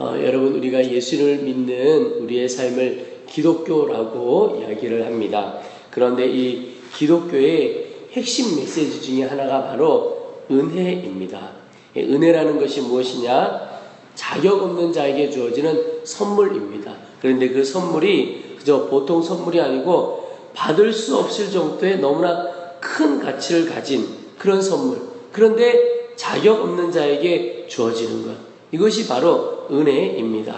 여러분, 우리가 예수를 믿는 우리의 삶을 기독교라고 이야기를 합니다. 그런데 이 기독교의 핵심 메시지 중에 하나가 바로 은혜입니다. 은혜라는 것이 무엇이냐? 자격 없는 자에게 주어지는 선물입니다. 그런데 그 선물이 그저 보통 선물이 아니고 받을 수 없을 정도의 너무나 큰 가치를 가진 그런 선물. 그런데 자격 없는 자에게 주어지는 것. 이것이 바로 은혜입니다.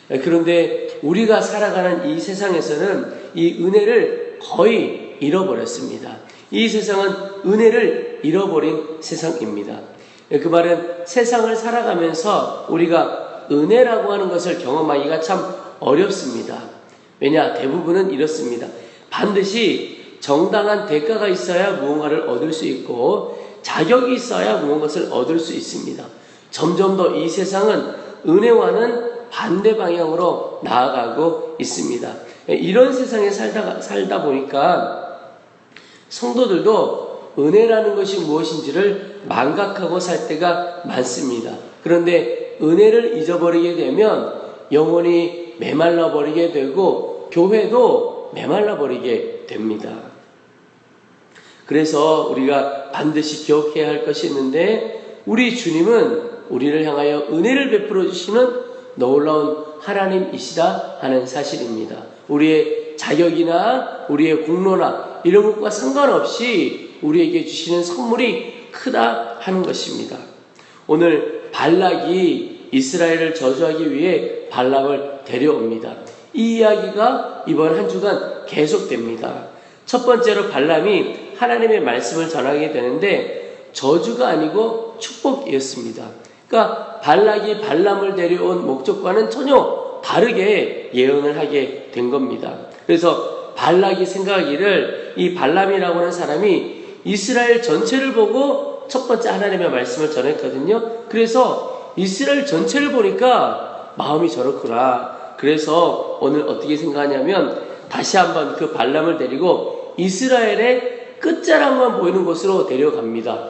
그런데 우리가 살아가는 이 세상에서는 이 은혜를 거의 잃어버렸습니다. 이 세상은 은혜를 잃어버린 세상입니다. 그 말은 세상을 살아가면서 우리가 은혜라고 하는 것을 경험하기가 참 어렵습니다. 왜냐? 대부분은 이렇습니다. 반드시 정당한 대가가 있어야 무언가를 얻을 수 있고 자격이 있어야 무언가를 얻을 수 있습니다. 점점 더 이 세상은 은혜와는 반대 방향으로 나아가고 있습니다. 이런 세상에 살다 보니까 성도들도 은혜라는 것이 무엇인지를 망각하고 살 때가 많습니다. 그런데 은혜를 잊어버리게 되면 영혼이 메말라 버리게 되고 교회도 메말라 버리게 됩니다. 그래서 우리가 반드시 기억해야 할 것이 있는데, 우리 주님은 우리를 향하여 은혜를 베풀어 주시는 놀라운 하나님이시다 하는 사실입니다. 우리의 자격이나 우리의 공로나 이런 것과 상관없이 우리에게 주시는 선물이 크다 하는 것입니다. 오늘 발락이 이스라엘을 저주하기 위해 발람을 데려옵니다. 이 이야기가 이번 한 주간 계속됩니다. 첫 번째로 발람이 하나님의 말씀을 전하게 되는데 저주가 아니고 축복이었습니다. 그러니까 발락이 발람을 데려온 목적과는 전혀 다르게 예언을 하게 된 겁니다. 그래서 발락이 생각하기를 이 발람이라고 하는 사람이 이스라엘 전체를 보고 첫 번째 하나님의 말씀을 전했거든요. 그래서 이스라엘 전체를 보니까 마음이 저렇구나. 그래서 오늘 어떻게 생각하냐면 다시 한번 그 발람을 데리고 이스라엘의 끝자락만 보이는 곳으로 데려갑니다.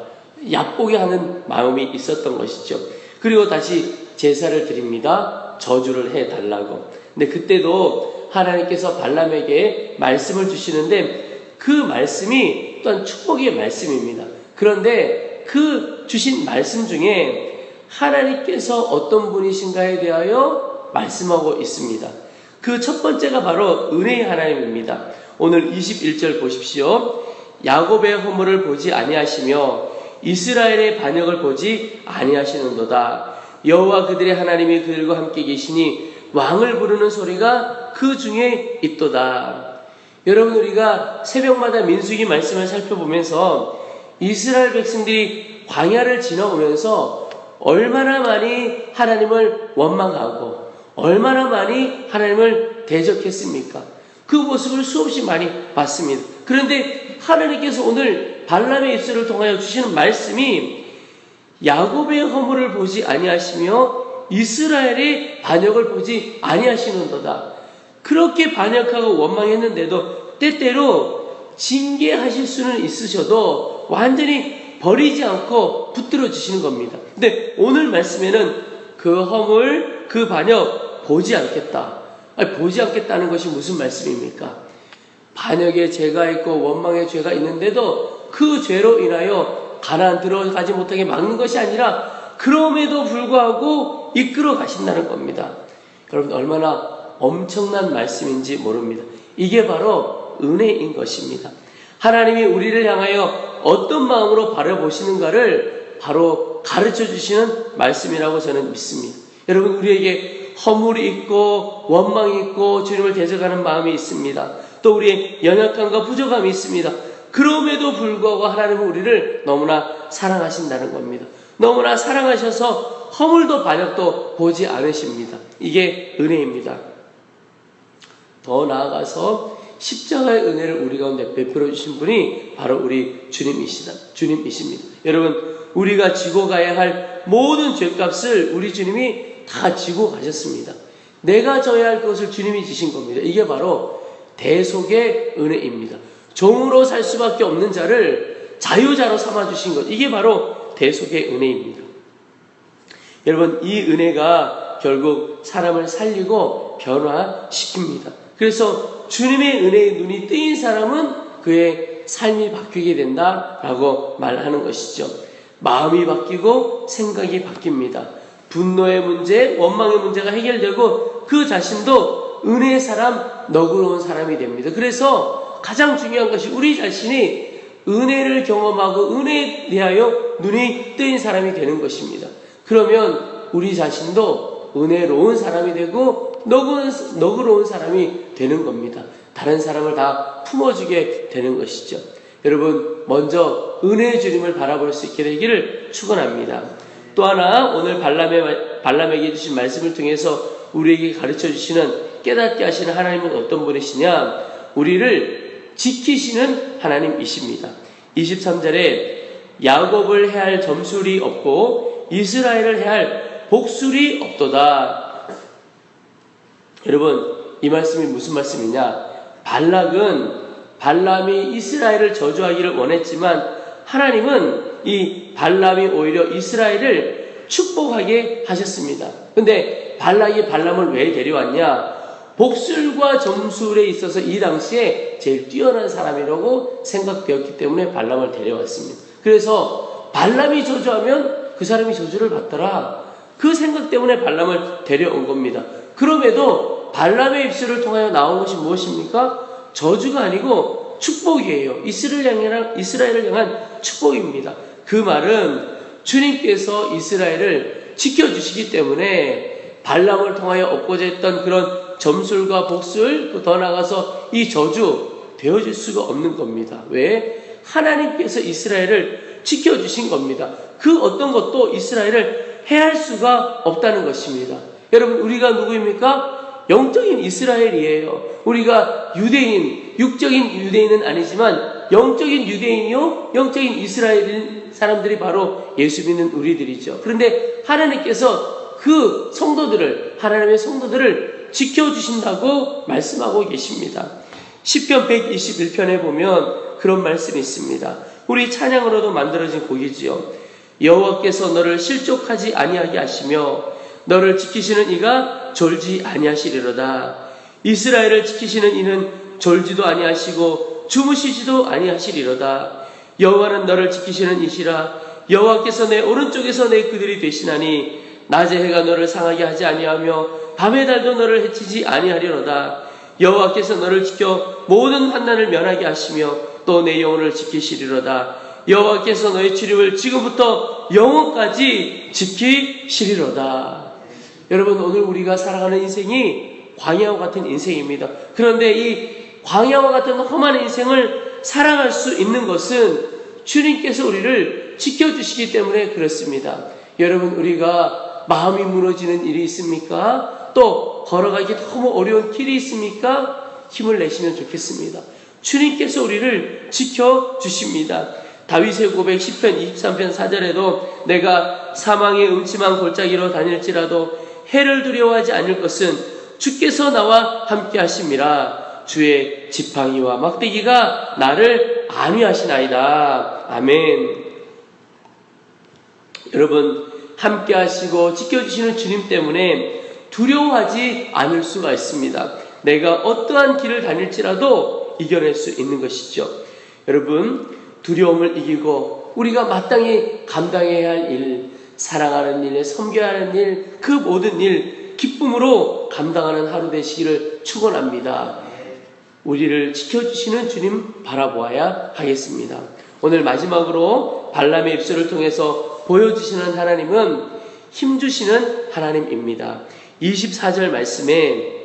얕보게 하는 마음이 있었던 것이죠. 그리고 다시 제사를 드립니다. 저주를 해달라고. 근데 그때도 하나님께서 발람에게 말씀을 주시는데 그 말씀이 또한 축복의 말씀입니다. 그런데 그 주신 말씀 중에 하나님께서 어떤 분이신가에 대하여 말씀하고 있습니다. 그 첫 번째가 바로 은혜의 하나님입니다. 오늘 21절 보십시오. 야곱의 허물을 보지 아니하시며 이스라엘의 반역을 보지 아니하시는도다. 여호와 그들의 하나님이 그들과 함께 계시니 왕을 부르는 소리가 그 중에 있도다. 여러분, 우리가 새벽마다 민수기 말씀을 살펴보면서 이스라엘 백성들이 광야를 지나오면서 얼마나 많이 하나님을 원망하고 얼마나 많이 하나님을 대적했습니까? 그 모습을 수없이 많이 봤습니다. 그런데 하나님께서 오늘 발람의 입술을 통하여 주시는 말씀이 야곱의 허물을 보지 아니하시며 이스라엘의 반역을 보지 아니하시는도다. 그렇게 반역하고 원망했는데도 때때로 징계하실 수는 있으셔도 완전히 버리지 않고 붙들어 주시는 겁니다. 근데 오늘 말씀에는 그 허물, 그 반역 보지 않겠다. 보지 않겠다는 것이 무슨 말씀입니까? 반역의 죄가 있고 원망의 죄가 있는데도 그 죄로 인하여 가나안 들어가지 못하게 막는 것이 아니라 그럼에도 불구하고 이끌어 가신다는 겁니다. 여러분, 얼마나 엄청난 말씀인지 모릅니다. 이게 바로 은혜인 것입니다. 하나님이 우리를 향하여 어떤 마음으로 바라보시는가를 바로 가르쳐 주시는 말씀이라고 저는 믿습니다. 여러분, 우리에게 허물이 있고 원망이 있고 주님을 대적하는 마음이 있습니다. 또 우리의 연약함과 부족함이 있습니다. 그럼에도 불구하고 하나님은 우리를 너무나 사랑하신다는 겁니다. 너무나 사랑하셔서 허물도 반역도 보지 않으십니다. 이게 은혜입니다. 더 나아가서 십자가의 은혜를 우리 가운데 베풀어 주신 분이 바로 우리 주님이십니다. 여러분, 우리가 지고 가야 할 모든 죄값을 우리 주님이 다 지고 가셨습니다. 내가 져야 할 것을 주님이 지신 겁니다. 이게 바로 대속의 은혜입니다. 종으로 살 수밖에 없는 자를 자유자로 삼아주신 것, 이게 바로 대속의 은혜입니다. 여러분, 이 은혜가 결국 사람을 살리고 변화시킵니다. 그래서 주님의 은혜의 눈이 뜨인 사람은 그의 삶이 바뀌게 된다라고 말하는 것이죠. 마음이 바뀌고 생각이 바뀝니다. 분노의 문제, 원망의 문제가 해결되고 그 자신도 은혜의 사람, 너그러운 사람이 됩니다. 그래서 가장 중요한 것이 우리 자신이 은혜를 경험하고 은혜에 대하여 눈이 뜨인 사람이 되는 것입니다. 그러면 우리 자신도 은혜로운 사람이 되고 너그러운 사람이 되는 겁니다. 다른 사람을 다 품어주게 되는 것이죠. 여러분, 먼저 은혜의 주님을 바라볼 수 있게 되기를 축원합니다. 또 하나, 오늘 발람에게 주신 말씀을 통해서 우리에게 가르쳐 주시는, 깨닫게 하시는 하나님은 어떤 분이시냐? 우리를 지키시는 하나님이십니다. 23절에 야곱을 해할 점술이 없고 이스라엘을 해할 복술이 없도다. 여러분, 이 말씀이 무슨 말씀이냐? 발람이 이스라엘을 저주하기를 원했지만 하나님은 이 발람이 오히려 이스라엘을 축복하게 하셨습니다. 근데 발락이 발람을 왜 데려왔냐? 복술과 점술에 있어서 이 당시에 제일 뛰어난 사람이라고 생각되었기 때문에 발람을 데려왔습니다. 그래서 발람이 저주하면 그 사람이 저주를 받더라. 그 생각 때문에 발람을 데려온 겁니다. 그럼에도 발람의 입술을 통하여 나온 것이 무엇입니까? 저주가 아니고 축복이에요. 이스라엘을 향한 축복입니다. 그 말은 주님께서 이스라엘을 지켜주시기 때문에 발람을 통하여 얻고자 했던 그런 점술과 복술, 또 더 나아가서 이 저주 되어질 수가 없는 겁니다. 왜? 하나님께서 이스라엘을 지켜주신 겁니다. 그 어떤 것도 이스라엘을 해할 수가 없다는 것입니다. 여러분, 우리가 누구입니까? 영적인 이스라엘이에요. 우리가 유대인, 육적인 유대인은 아니지만 영적인 유대인이요, 영적인 이스라엘인 사람들이 바로 예수 믿는 우리들이죠. 그런데 하나님께서 그 성도들을, 하나님의 성도들을 지켜주신다고 말씀하고 계십니다. 시편 121편에 보면 그런 말씀이 있습니다. 우리 찬양으로도 만들어진 곡이지요. 여호와께서 너를 실족하지 아니하게 하시며 너를 지키시는 이가 졸지 아니하시리로다. 이스라엘을 지키시는 이는 졸지도 아니하시고 주무시지도 아니하시리로다. 여호와는 너를 지키시는 이시라. 여호와께서 내 오른쪽에서 내 그들이 되시나니 낮에 해가 너를 상하게 하지 아니하며 밤의 달도 너를 해치지 아니하리로다. 여호와께서 너를 지켜 모든 환난을 면하게 하시며 또 내 영혼을 지키시리로다. 여호와께서 너의 출입을 지금부터 영원까지 지키시리로다. 여러분, 오늘 우리가 살아가는 인생이 광야와 같은 인생입니다. 그런데 이 광야와 같은 험한 인생을 살아갈 수 있는 것은 주님께서 우리를 지켜주시기 때문에 그렇습니다. 여러분, 우리가 마음이 무너지는 일이 있습니까? 또 걸어가기 너무 어려운 길이 있습니까? 힘을 내시면 좋겠습니다. 주님께서 우리를 지켜주십니다. 다윗의 고백 10편 23편 4절에도 내가 사망의 음침한 골짜기로 다닐지라도 해를 두려워하지 않을 것은 주께서 나와 함께 하심이라. 주의 지팡이와 막대기가 나를 안위하시나이다. 아멘. 여러분, 함께 하시고 지켜주시는 주님 때문에 두려워하지 않을 수가 있습니다. 내가 어떠한 길을 다닐지라도 이겨낼 수 있는 것이죠. 여러분, 두려움을 이기고 우리가 마땅히 감당해야 할 일, 사랑하는 일, 섬겨야 하는 일, 그 모든 일 기쁨으로 감당하는 하루 되시기를 축원합니다. 우리를 지켜주시는 주님 바라보아야 하겠습니다. 오늘 마지막으로 발람의 입술을 통해서 보여주시는 하나님은 힘주시는 하나님입니다. 24절 말씀에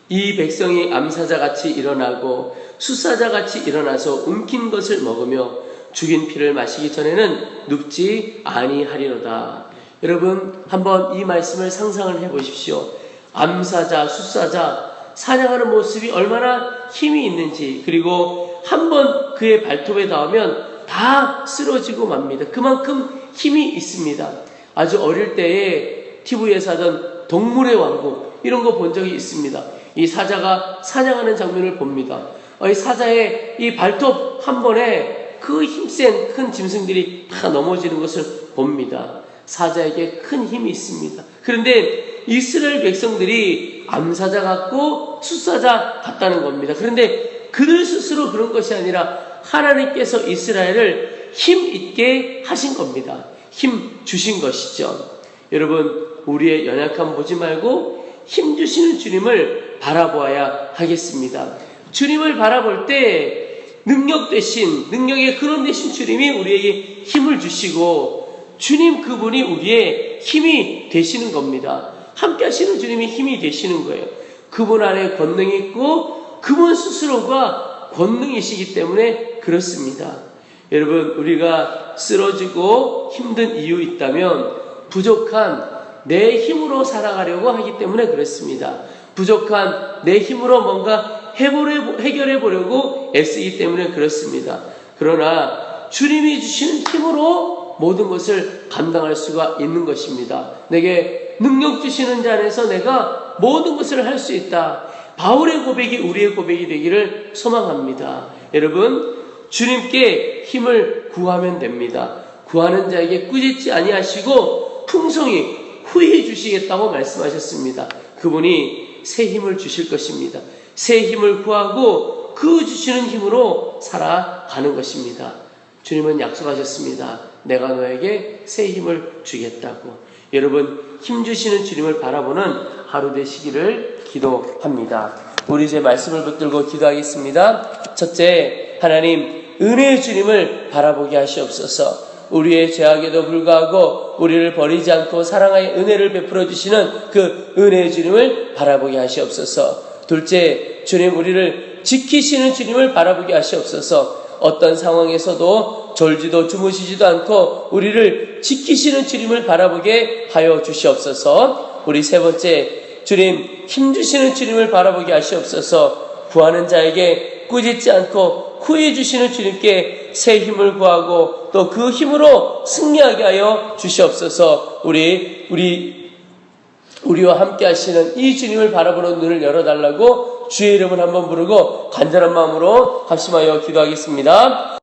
이 백성이 암사자같이 일어나고 숫사자같이 일어나서 움킨 것을 먹으며 죽인 피를 마시기 전에는 눕지 아니하리로다. 여러분, 한번 이 말씀을 상상을 해보십시오. 암사자, 숫사자, 사냥하는 모습이 얼마나 힘이 있는지, 그리고 한번 그의 발톱에 닿으면 다 쓰러지고 맙니다. 그만큼 힘이 있습니다. 아주 어릴 때에 TV에서 하던 동물의 왕국, 이런 거 본 적이 있습니다. 이 사자가 사냥하는 장면을 봅니다. 이 사자의 이 발톱 한 번에 그 힘센 큰 짐승들이 다 넘어지는 것을 봅니다. 사자에게 큰 힘이 있습니다. 그런데 이스라엘 백성들이 암사자 같고 숫사자 같다는 겁니다. 그런데 그들 스스로 그런 것이 아니라 하나님께서 이스라엘을 힘 있게 하신 겁니다. 힘 주신 것이죠. 여러분, 우리의 연약함 보지 말고 힘 주시는 주님을 바라보아야 하겠습니다. 주님을 바라볼 때 능력 대신, 능력의 근원 되신 주님이 우리에게 힘을 주시고 주님 그분이 우리의 힘이 되시는 겁니다. 함께 하시는 주님이 힘이 되시는 거예요. 그분 안에 권능이 있고 그분 스스로가 권능이시기 때문에 그렇습니다. 여러분, 우리가 쓰러지고 힘든 이유 있다면 부족한 내 힘으로 살아가려고 하기 때문에 그렇습니다. 부족한 내 힘으로 뭔가 해결해 보려고 애쓰기 때문에 그렇습니다. 그러나 주님이 주시는 힘으로 모든 것을 감당할 수가 있는 것입니다. 내게 능력 주시는 자 안에서 내가 모든 것을 할 수 있다. 바울의 고백이 우리의 고백이 되기를 소망합니다. 여러분, 주님께 힘을 구하면 됩니다. 구하는 자에게 꾸짖지 아니하시고 풍성히 후히 주시겠다고 말씀하셨습니다. 그분이 새 힘을 주실 것입니다. 새 힘을 구하고 그 주시는 힘으로 살아가는 것입니다. 주님은 약속하셨습니다. 내가 너에게 새 힘을 주겠다고. 여러분, 힘 주시는 주님을 바라보는 하루 되시기를 기도합니다. 우리 이제 말씀을 붙들고 기도하겠습니다. 첫째, 하나님 은혜의 주님을 바라보게 하시옵소서. 우리의 죄악에도 불구하고 우리를 버리지 않고 사랑하여 은혜를 베풀어 주시는 그 은혜의 주님을 바라보게 하시옵소서. 둘째, 주님 우리를 지키시는 주님을 바라보게 하시옵소서. 어떤 상황에서도 졸지도 주무시지도 않고 우리를 지키시는 주님을 바라보게 하여 주시옵소서. 우리 세 번째, 주님 힘주시는 주님을 바라보게 하시옵소서. 구하는 자에게 꾸짖지 않고 후해 주시는 주님께 새 힘을 구하고 또 그 힘으로 승리하게 하여 주시옵소서. 우리와 함께 하시는 이 주님을 바라보는 눈을 열어달라고 주의 이름을 한번 부르고 간절한 마음으로 합심하여 기도하겠습니다.